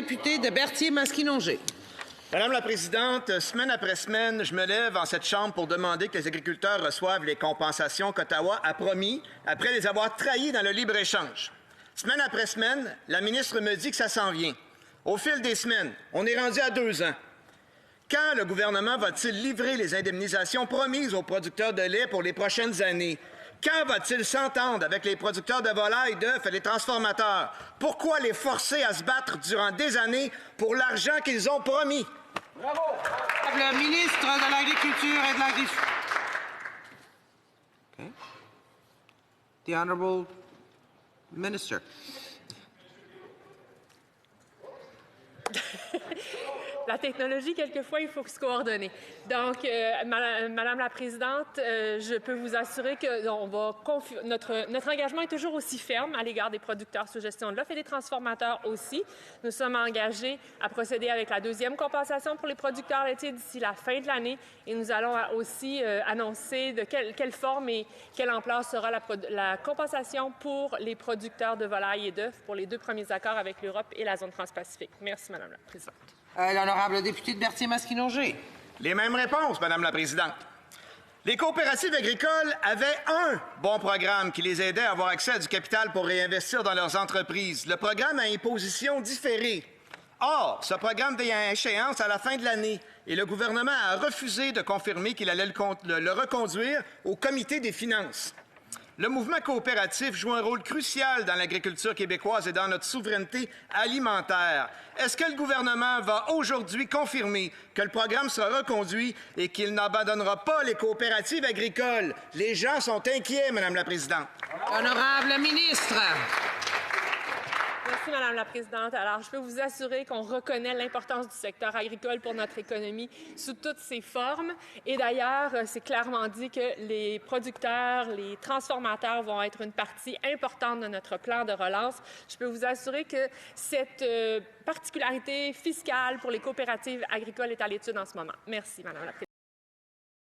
député de Berthier-Maskinongé. Madame la Présidente, semaine après semaine, je me lève en cette Chambre pour demander que les agriculteurs reçoivent les compensations qu'Ottawa a promis après les avoir trahis dans le libre-échange. Semaine après semaine, la ministre me dit que ça s'en vient. Au fil des semaines, on est rendu à 2 ans. Quand le gouvernement va-t-il livrer les indemnisations promises aux producteurs de lait pour les prochaines années? Quand va-t-il s'entendre avec les producteurs de volailles, d'œufs et les transformateurs? Pourquoi les forcer à se battre durant des années pour l'argent qu'ils ont promis? Bravo! Le ministre de l'Agriculture et de l'Agriculture. Okay. The Honourable Minister. La technologie, quelquefois, il faut se coordonner. Donc, Madame la Présidente, je peux vous assurer que notre engagement est toujours aussi ferme à l'égard des producteurs sous gestion de l'offre et des transformateurs aussi. Nous sommes engagés à procéder avec la 2e compensation pour les producteurs laitiers d'ici la fin de l'année et nous allons aussi annoncer de quelle forme et quelle ampleur sera la compensation pour les producteurs de volailles et d'œufs pour les 2 premiers accords avec l'Europe et la zone transpacifique. Merci, Madame la Présidente. L'honorable député de Berthier-Maskinongé. Les mêmes réponses, Madame la Présidente. Les coopératives agricoles avaient un bon programme qui les aidait à avoir accès à du capital pour réinvestir dans leurs entreprises, le programme à imposition différée. Or, ce programme vient à échéance à la fin de l'année et le gouvernement a refusé de confirmer qu'il allait le reconduire au comité des finances. Le mouvement coopératif joue un rôle crucial dans l'agriculture québécoise et dans notre souveraineté alimentaire. Est-ce que le gouvernement va aujourd'hui confirmer que le programme sera reconduit et qu'il n'abandonnera pas les coopératives agricoles? Les gens sont inquiets, Madame la Présidente. Honorable ministre. Merci, Madame la Présidente. Alors, je peux vous assurer qu'on reconnaît l'importance du secteur agricole pour notre économie sous toutes ses formes. Et d'ailleurs, c'est clairement dit que les producteurs, les transformateurs vont être une partie importante de notre plan de relance. Je peux vous assurer que cette particularité fiscale pour les coopératives agricoles est à l'étude en ce moment. Merci, Madame la Présidente.